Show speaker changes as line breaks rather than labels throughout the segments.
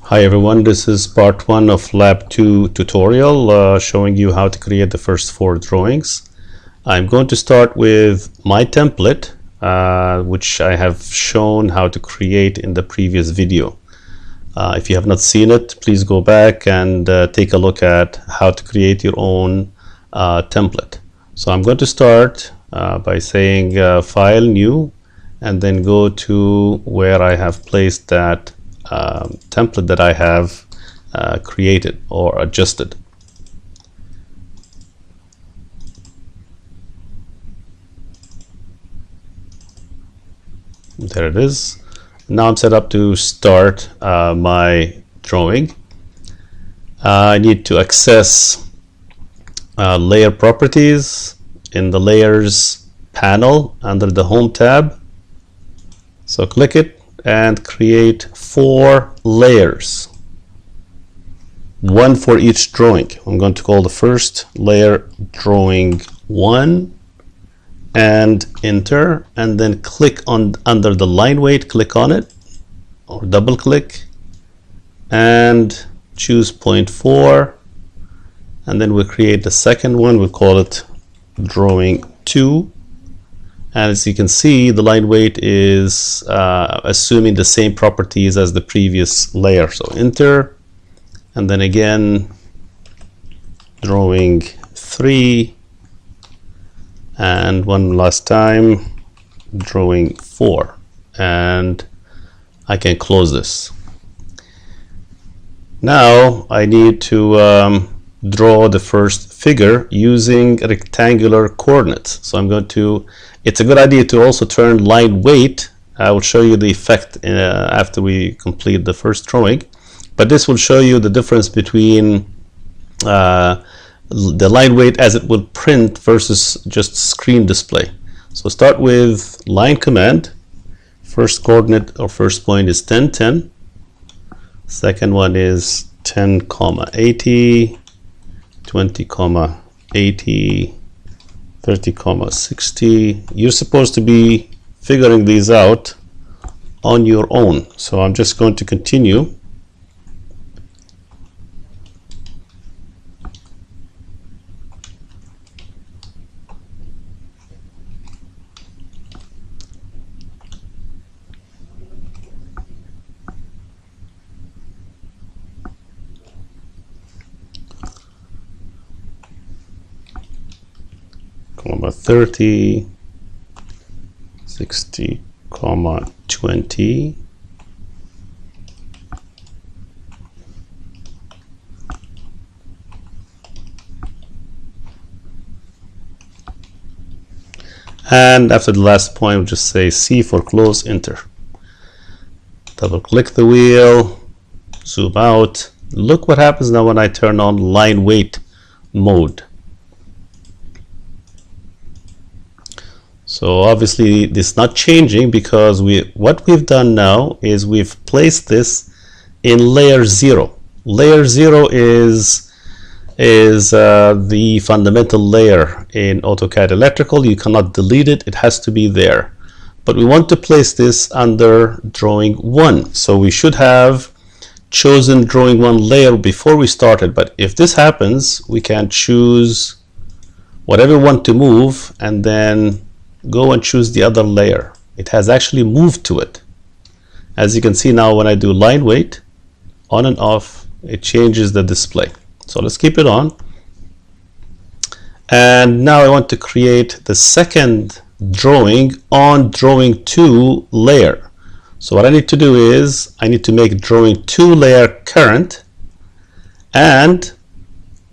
Hi everyone, this is part 1 of Lab 2 tutorial showing you how to create the first 4 drawings. I'm going to start with my template which I have shown how to create in the previous video. If you have not seen it, please go back and take a look at how to create your own template. So I'm going to start by saying File, New, and then go to where I have placed that template that I have created or adjusted. There it is. Now I'm set up to start my drawing. I need to access layer properties in the layers panel under the home tab. So click it and create 4 layers, one for each drawing. I'm going to call the first layer drawing 1 and enter, and then click on under the line weight, click on it or double click and choose 0.4, and then we'll create the second one. We'll call it drawing 2. And as you can see, the line weight is assuming the same properties as the previous layer. So enter, and then again drawing 3, and one last time drawing 4, and I can close this. Now I need to draw the first figure using rectangular coordinates. So I'm going to, it's a good idea to also turn line weight. I will show you the effect after we complete the first drawing, but this will show you the difference between the line weight as it will print versus just screen display. So start with line command. First coordinate or first point is 10, 10. Second one is 10, 80, 20, 80, 30, 60. You're supposed to be figuring these out on your own. So I'm just going to continue. Comma 30, 60, 20, and after the last point, we'll just say C for close, enter. Double click the wheel, zoom out. Look what happens now when I turn on line weight mode. So obviously this is not changing because what we've done now is we've placed this in layer 0. Layer 0 is the fundamental layer in AutoCAD Electrical. You cannot delete it. It has to be there. But we want to place this under drawing 1. So we should have chosen drawing 1 layer before we started. But if this happens, we can choose whatever we want to move and then go and choose the other layer. It has actually moved to it. As you can see now, when I do line weight on and off, it changes the display. So let's keep it on. And now I want to create the second drawing on drawing 2 layer. So what I need to do is I need to make drawing 2 layer current and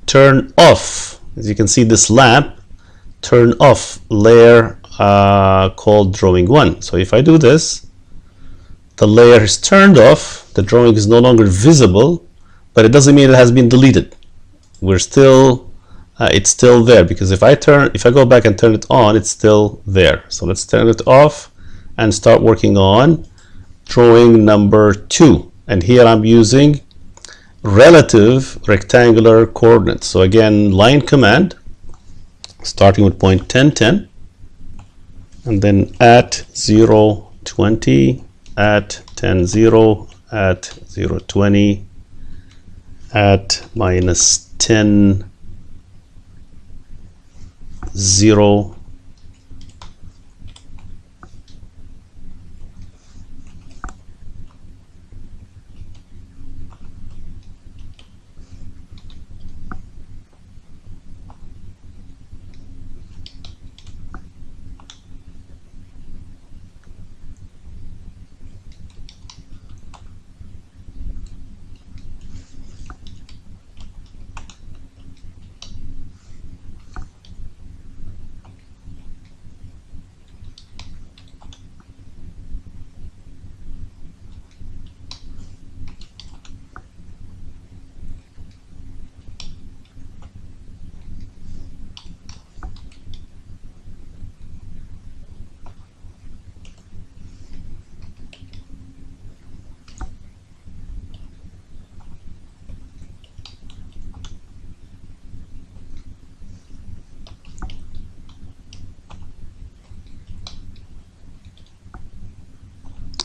turn off, as you can see this lamp, turn off layer called drawing 1. So if I do this, the layer is turned off, the drawing is no longer visible, but it doesn't mean it has been deleted. We're still it's still there, because if I go back and turn it on, it's still there. So let's turn it off and start working on drawing number 2. And here I'm using relative rectangular coordinates. So again, line command, starting with point 10, 10, and then at 0, 20, at 10 0, at 0 20, at minus 10 0,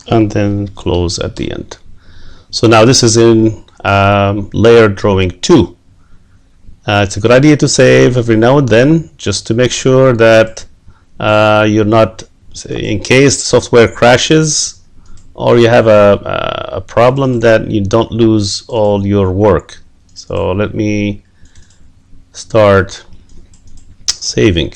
and then close at the end. So now this is in layer drawing 2. It's a good idea to save every now and then, just to make sure that you're not, in case the software crashes or you have a problem, that you don't lose all your work. So let me start saving.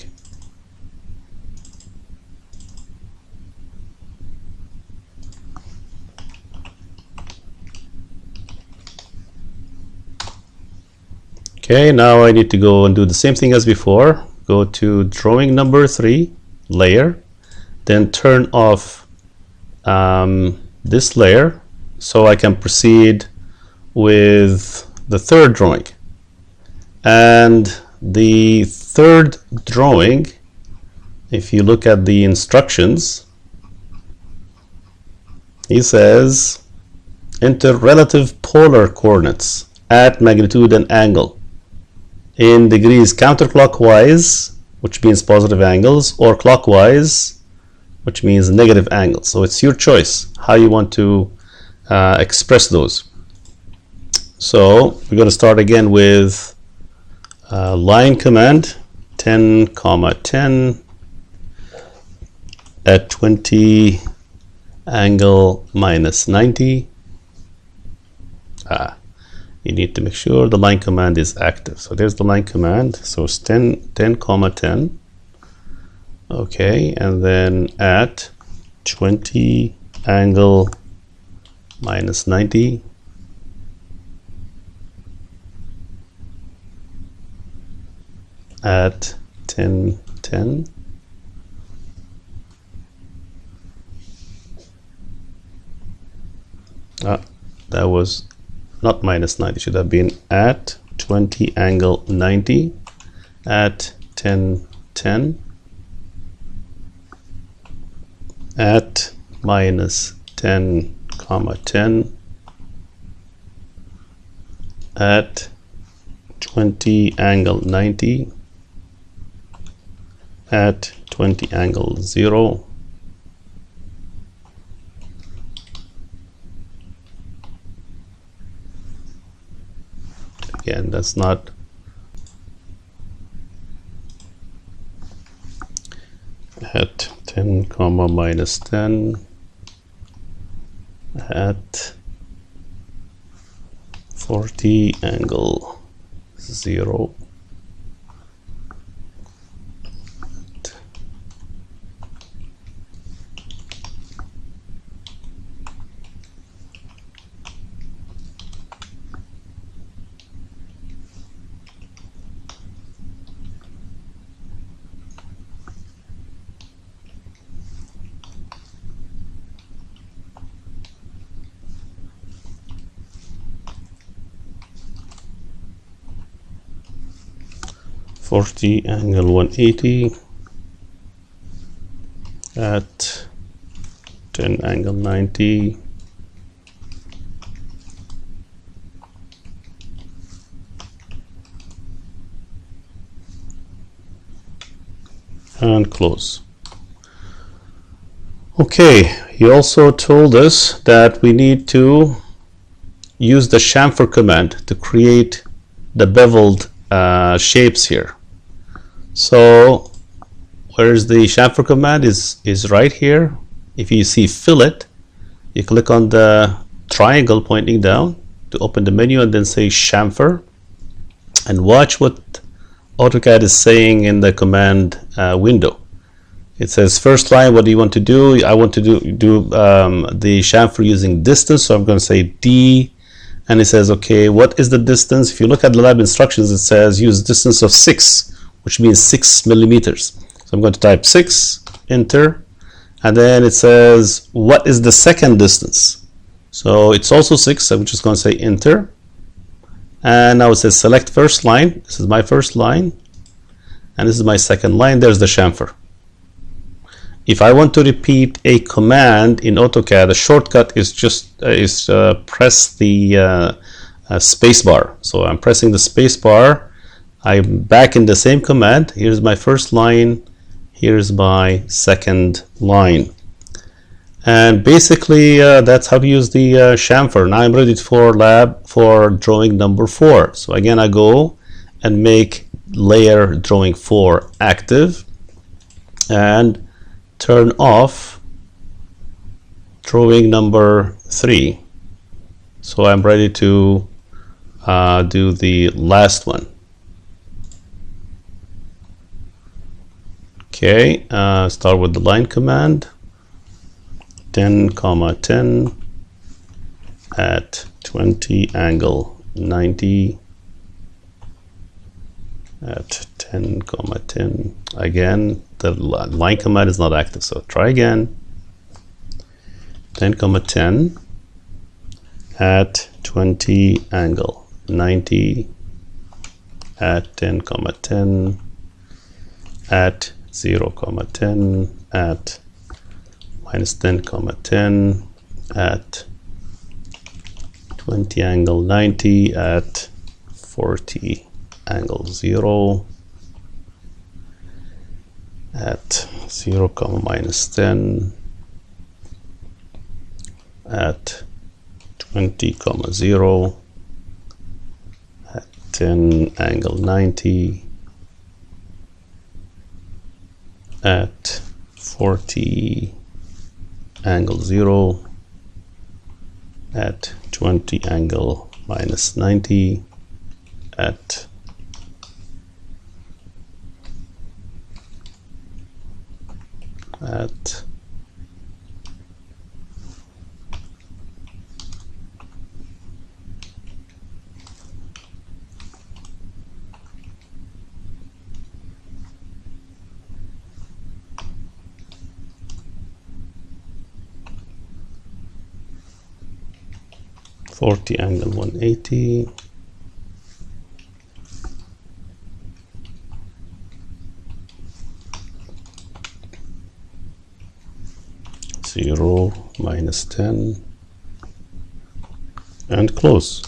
Okay, now I need to go and do the same thing as before. Go to drawing number 3, layer, then turn off this layer so I can proceed with the third drawing. And the third drawing, if you look at the instructions, he says enter relative polar coordinates at magnitude and angle in degrees counterclockwise, which means positive angles, or clockwise, which means negative angles. So it's your choice how you want to express those. So we're going to start again with line command 10 comma 10 at 20 angle minus 90. You need to make sure the line command is active. So there's the line command. So it's 10 comma 10. Okay, and then at 20 angle minus 90. At 10 10. That was not minus 90, should have been at 20 angle 90 at 10 10 at minus 10 comma 10 at 20 angle 90 at 20 angle 0 again, that's not at 10 comma minus 10 at 40 angle 0 40 angle 180 at 10 angle 90 and close. Okay, he also told us that we need to use the chamfer command to create the beveled shapes here. So where's the chamfer command is right here. If you see fillet, you click on the triangle pointing down to open the menu and then say chamfer, and watch what AutoCAD is saying in the command window. It says first line, what do you want to do? I want to do the chamfer using distance, so I'm going to say D, and it says okay, what is the distance? If you look at the lab instructions, it says use distance of 6, which means 6 millimeters. So I'm going to type 6, enter, and then it says what is the second distance? So it's also 6, so I'm just going to say enter, and now it says select first line. This is my first line, and this is my second line. There's the chamfer. If I want to repeat a command in AutoCAD, the shortcut is just press the space bar. So I'm pressing the space bar. I'm back in the same command. Here's my first line. Here's my second line. And basically that's how to use the chamfer. Now I'm ready for drawing number 4. So again, I go and make layer drawing 4 active and turn off drawing number 3. So I'm ready to do the last one. Okay, start with the line command. 10, 10 at 20 angle 90 at 10, 10. Again, the line command is not active, so try again. 10, 10 at 20 angle 90 at 10, 10 at 0, 10 at minus 10, 10 at 20 angle 90 at 40 angle 0 at 0, minus 10 at 20, 0 at 10 angle 90 at 40 angle 0 at 20 angle minus 90 at 40 angle 180 0 minus 10 and close.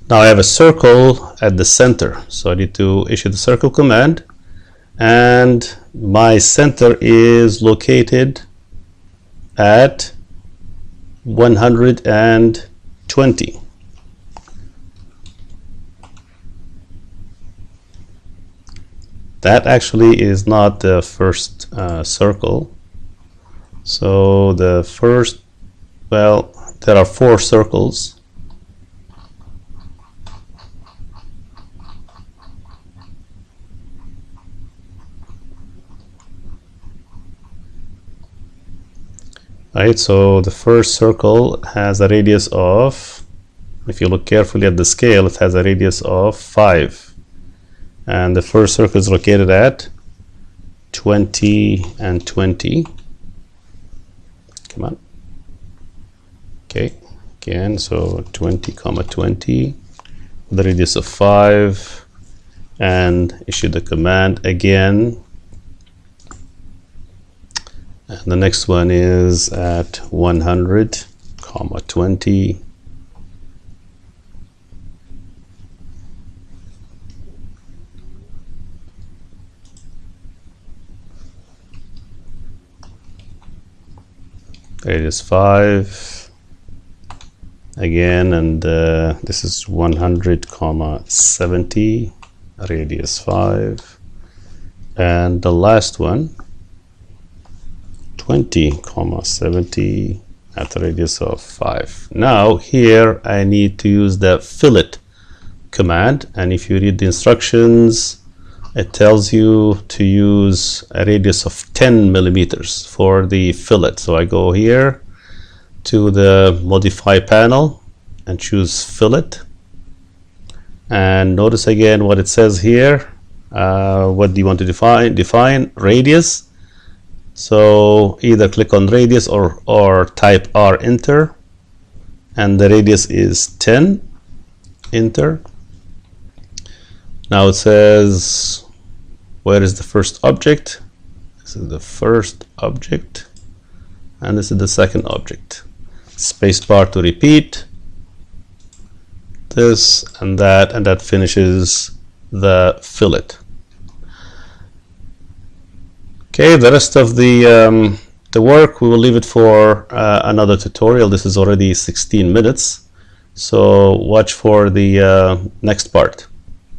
Now I have a circle at the center, so I need to issue the circle command, and my center is located at 120. That actually is not the first circle. So the first, well, there are 4 circles. Right, so the first circle has a radius of, if you look carefully at the scale, it has a radius of 5. And the first circle is located at 20 and 20. Come on. Okay, again, so 20, 20, with a radius of 5, and issue the command again. And the next one is at 100, 20. radius 5 again, and this is 100 comma 70, radius 5, and the last one 20 comma 70 at the radius of 5. Now here I need to use the fillet command, and if you read the instructions, it tells you to use a radius of 10 millimeters for the fillet. So I go here to the modify panel and choose fillet, and notice again what it says here. What do you want to define radius. So either click on radius or type R, enter, and the radius is 10, enter. Now it says, where is the first object? This is the first object, and this is the second object. Spacebar to repeat this and that finishes the fillet. Okay, the rest of the work we will leave it for another tutorial. This is already 16 minutes, so watch for the next part.